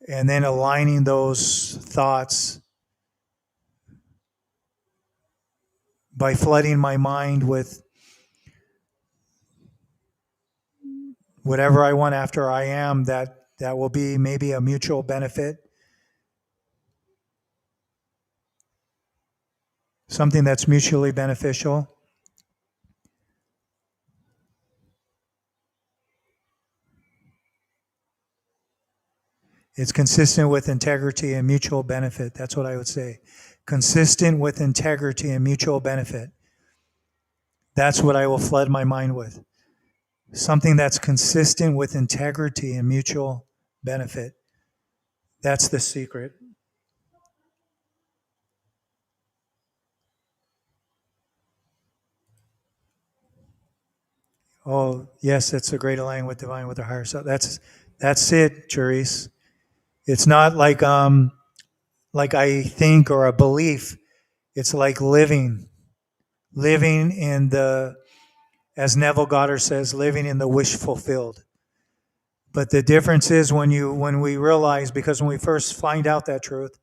Speaker 1: and then aligning those thoughts by flooding my mind with whatever I want after I am, that will be maybe a mutual benefit, something that's mutually beneficial. It's consistent with integrity and mutual benefit. That's what I would say. Consistent with integrity and mutual benefit. That's what I will flood my mind with. Something that's consistent with integrity and mutual benefit. That's the secret. Oh, yes, it's a great align with divine with the higher self. That's it, Cherise. It's not like I think or a belief. It's like living in the, as Neville Goddard says, living in the wish fulfilled. But the difference is when we realize, because when we first find out that truth,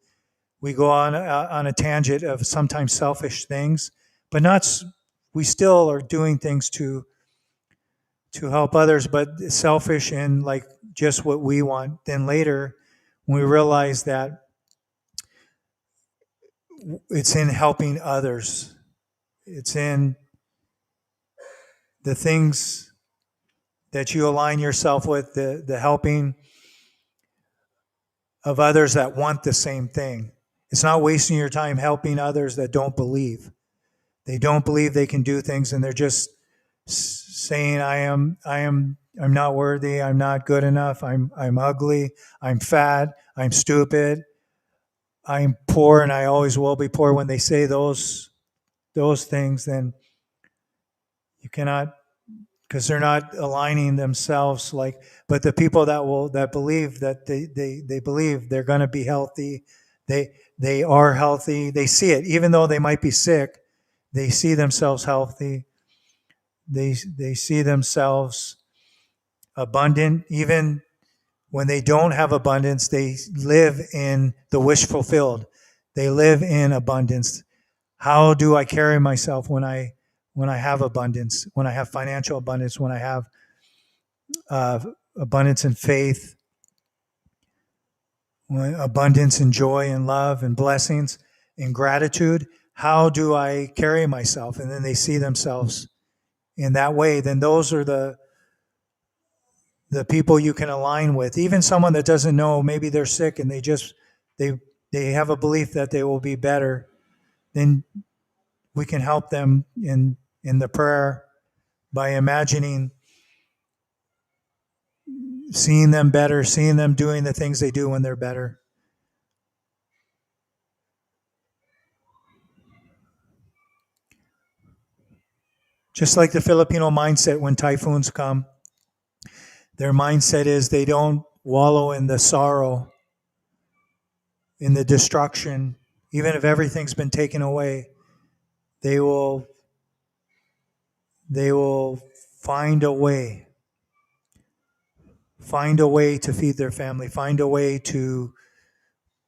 Speaker 1: we go on a tangent of sometimes selfish things, but not. We still are doing things to help others, but selfish and like just what we want. Then later, when we realize that it's in helping others, it's in the things that you align yourself with, the helping of others that want the same thing. It's not wasting your time helping others that don't believe. They don't believe they can do things, and they're just saying, I'm not worthy. I'm not good enough. I'm ugly. I'm fat. I'm stupid. I'm poor, and I always will be poor. When they say those things, then you cannot, because they're not aligning themselves like. But the people that believe that they believe they're going to be healthy, they are healthy. They see it, even though they might be sick. They see themselves healthy. They see themselves abundant. Even when they don't have abundance, they live in the wish fulfilled. They live in abundance. How do I carry myself when I have abundance? When I have financial abundance? When I have abundance in faith? Abundance in joy and love and blessings and gratitude? How do I carry myself? And then they see themselves in that way. Then those are the people you can align with. Even someone that doesn't know, maybe they're sick and they they have a belief that they will be better. Then we can help them in the prayer by imagining seeing them better, seeing them doing the things they do when they're better. Just like the Filipino mindset when typhoons come, their mindset is they don't wallow in the sorrow, in the destruction, even if everything's been taken away. They will find a way to feed their family, find a way to,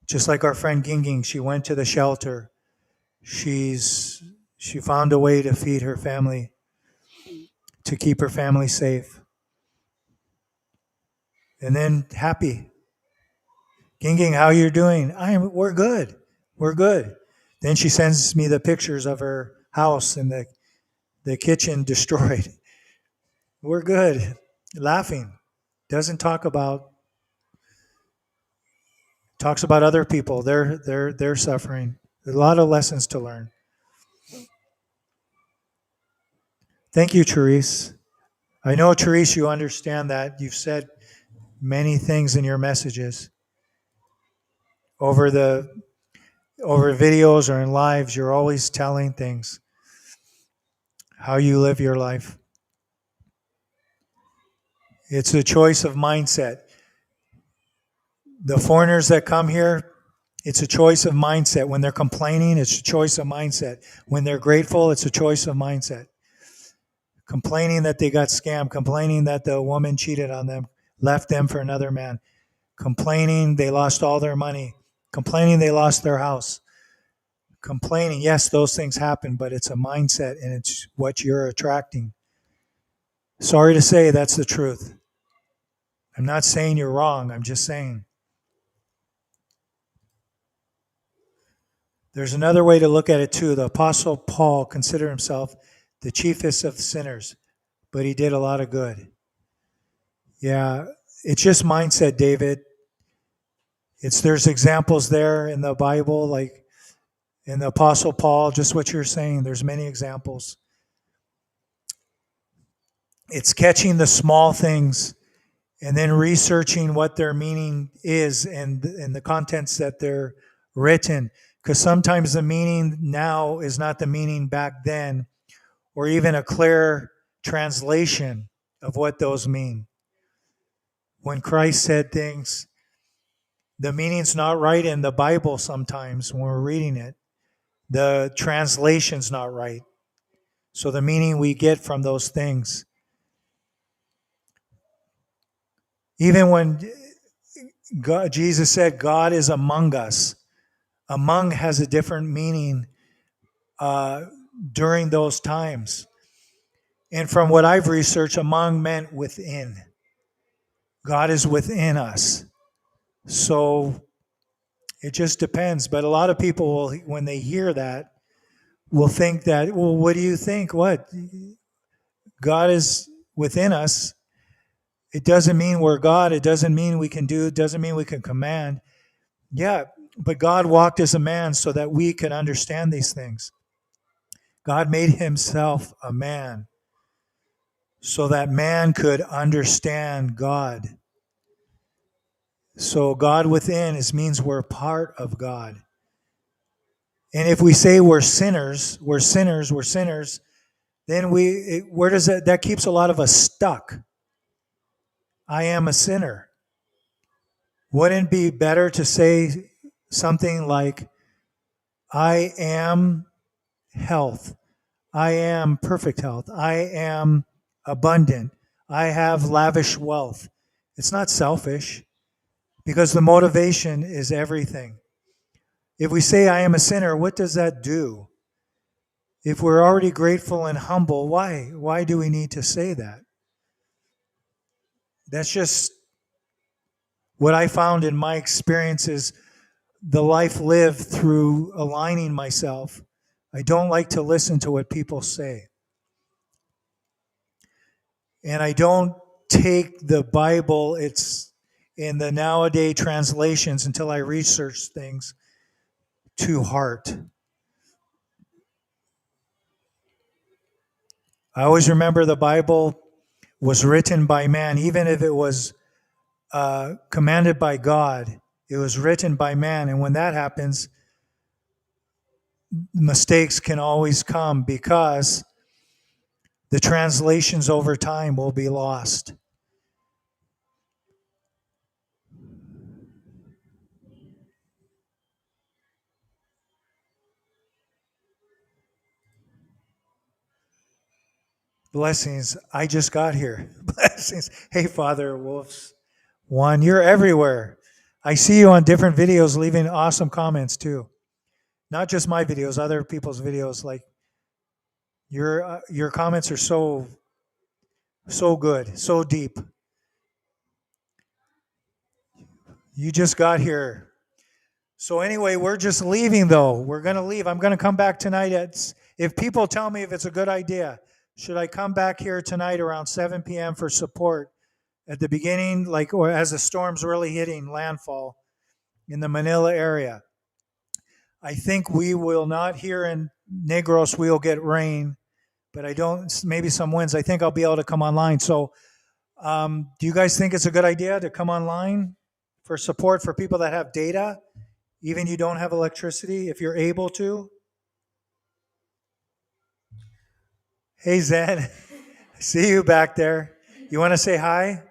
Speaker 1: just like our friend Ginging, she went to the shelter. She found a way to feed her family, to keep her family safe. And then happy. Ginging, how you doing? We're good. We're good. Then she sends me the pictures of her house and the kitchen destroyed. We're good. Laughing. Doesn't talks about other people. They're suffering. There's a lot of lessons to learn. Thank you, Therese. I know, Therese, you understand that. You've said many things in your messages over the over videos or in lives. You're always telling things, how you live your life. It's a choice of mindset. The foreigners that come here, it's a choice of mindset. When they're complaining, it's a choice of mindset. When they're grateful, it's a choice of mindset. Complaining that they got scammed, complaining that the woman cheated on them, left them for another man, complaining they lost all their money, complaining they lost their house, complaining. Yes, those things happen, but it's a mindset and it's what you're attracting. Sorry to say, that's the truth. I'm not saying you're wrong. I'm just saying there's another way to look at it too. The Apostle Paul considered himself the chiefest of sinners, but he did a lot of good. Yeah, it's just mindset, David. There's examples there in the Bible, like in the Apostle Paul, just what you're saying. There's many examples. It's catching the small things and then researching what their meaning is and the contents that they're written. Because sometimes the meaning now is not the meaning back then, or even a clear translation of what those mean. When Christ said things, the meaning's not right in the Bible sometimes when we're reading it. The translation's not right. So the meaning we get from those things. Even when Jesus said God is among us, among has a different meaning during those times. And from what I've researched, among meant within. God is within us. So it just depends. But a lot of people will, when they hear that, will think that, well, what do you think? What? God is within us. It doesn't mean we're God. It doesn't mean we can do. It doesn't mean we can command. Yeah, but God walked as a man so that we could understand these things. God made himself a man so that man could understand God. So God within means we're part of God. And if we say we're sinners, then where does that keeps a lot of us stuck. I am a sinner. Wouldn't it be better to say something like, I am health. I am perfect health. I am abundant. I have lavish wealth. It's not selfish because the motivation is everything. If we say I am a sinner, what does that do? If we're already grateful and humble, why? Why do we need to say that? That's just what I found in my experiences, the life lived through aligning myself. I don't like to listen to what people say. And I don't take the Bible, it's in the nowadays translations until I research things to heart. I always remember the Bible was written by man, even if it was commanded by God, it was written by man. And when that happens, mistakes can always come because the translations over time will be lost. Blessings. I just got here. Blessings. Hey, Father Wolves. Juan, you're everywhere. I see you on different videos leaving awesome comments too. Not just my videos, other people's videos. Like your comments are so good, so deep. You just got here. So anyway, we're just leaving though. We're going to leave. I'm going to come back tonight if people tell me if it's a good idea, should I come back here tonight around 7 p.m. for support at the beginning, or as the storm's really hitting landfall in the Manila area? I think we will not here in Negros, we'll get rain, but I don't, maybe some wins. I think I'll be able to come online. So, do you guys think it's a good idea to come online for support for people that have data, even you don't have electricity, if you're able to? Hey, Zen, I see you back there. You want to say hi?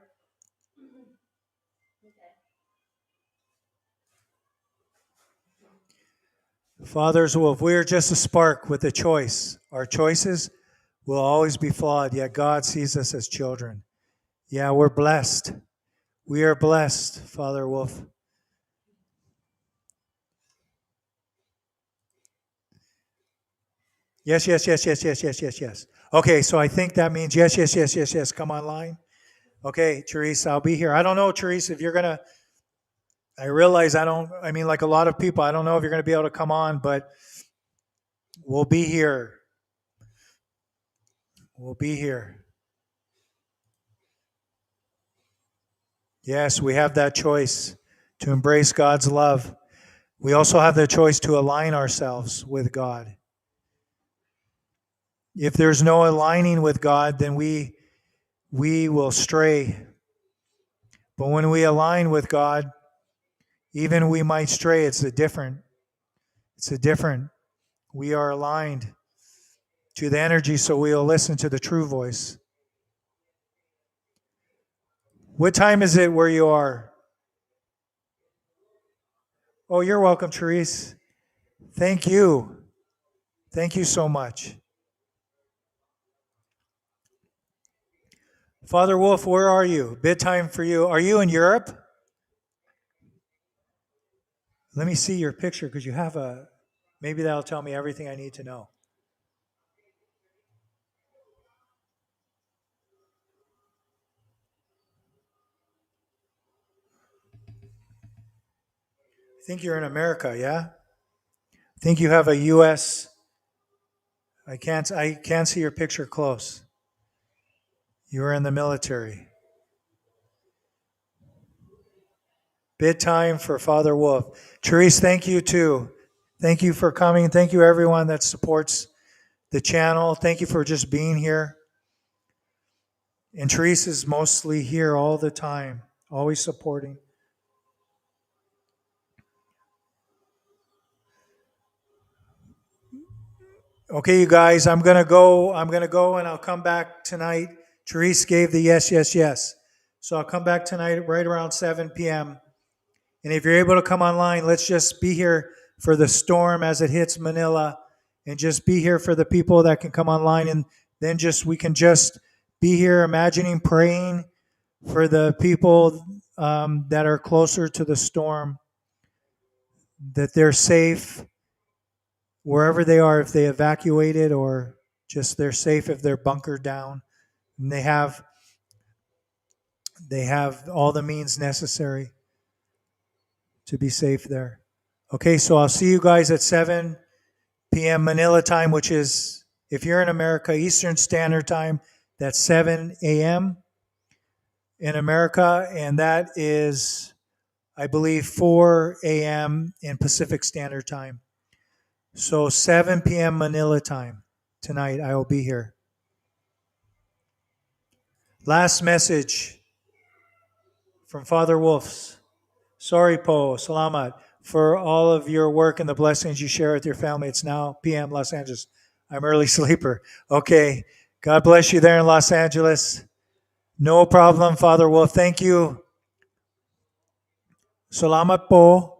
Speaker 1: Fathers, well, if we are just a spark with a choice, our choices will always be flawed, yet God sees us as children. Yeah, we're blessed. We are blessed, Father Wolf. Yes, yes, yes, yes, yes, yes, yes, yes. Okay, so I think that means yes, yes, yes, yes, yes. Come online. Okay, Therese, I'll be here. I don't know, Therese, if you're going to, I realize I mean, like a lot of people, I don't know if you're going to be able to come on, but we'll be here. We'll be here. Yes, we have that choice to embrace God's love. We also have the choice to align ourselves with God. If there's no aligning with God, then we will stray. But when we align with God, even we might stray. It's a different. We are aligned to the energy, so we'll listen to the true voice. What time is it where you are? Oh, you're welcome, Therese. Thank you. Thank you so much. Father Wolf, where are you? Bedtime for you. Are you in Europe? Let me see your picture because you have a, maybe that'll tell me everything I need to know. I think you're in America, yeah? I think you have a US. I can't see your picture close. You're in the military. Bedtime for Father Wolf. Therese, thank you too. Thank you for coming. Thank you everyone that supports the channel. Thank you for just being here. And Therese is mostly here all the time, always supporting. Okay, you guys, I'm gonna go and I'll come back tonight. Therese gave the yes, yes, yes. So I'll come back tonight right around 7 p.m. And if you're able to come online, let's just be here for the storm as it hits Manila, and just be here for the people that can come online. And then we can just be here imagining praying for the people that are closer to the storm, that they're safe wherever they are, if they evacuated, or just they're safe if they're bunkered down. And they have all the means necessary to be safe there. Okay, so I'll see you guys at 7 p.m. Manila time, which is, if you're in America, Eastern Standard Time, that's 7 a.m. in America, and that is, I believe, 4 a.m. in Pacific Standard Time. So 7 p.m. Manila time tonight, I will be here. Last message from Father Wolf's. Sorry, Po, salamat for all of your work and the blessings you share with your family. It's now p.m. Los Angeles. I'm early sleeper. Okay. God bless you there in Los Angeles. No problem, Father Wolf. Thank you. Salamat po.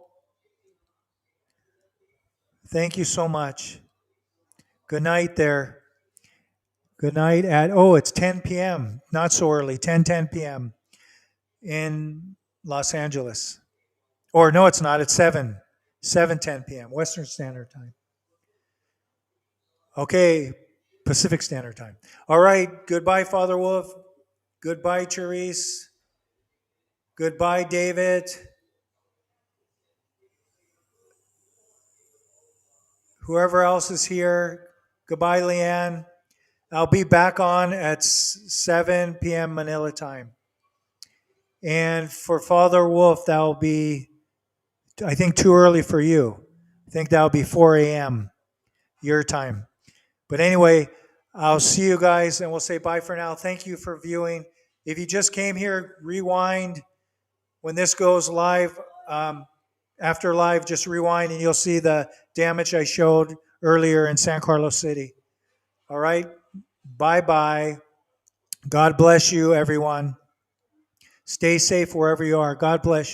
Speaker 1: Thank you so much. Good night there. Good night it's 10 p.m. Not so early, 10 p.m. in Los Angeles. Or no, it's not. It's 10 p.m. Western Standard Time. Okay, Pacific Standard Time. All right, goodbye, Father Wolf. Goodbye, Therese. Goodbye, David. Whoever else is here, goodbye, Leanne. I'll be back on at 7 p.m. Manila time. And for Father Wolf, that'll be, I think, too early for you. I think that'll be 4 a.m. your time. But anyway, I'll see you guys, and we'll say bye for now. Thank you for viewing. If you just came here, rewind. When this goes live, after live, just rewind and you'll see the damage I showed earlier in San Carlos City. All right? Bye-bye. God bless you, everyone. Stay safe wherever you are. God bless you.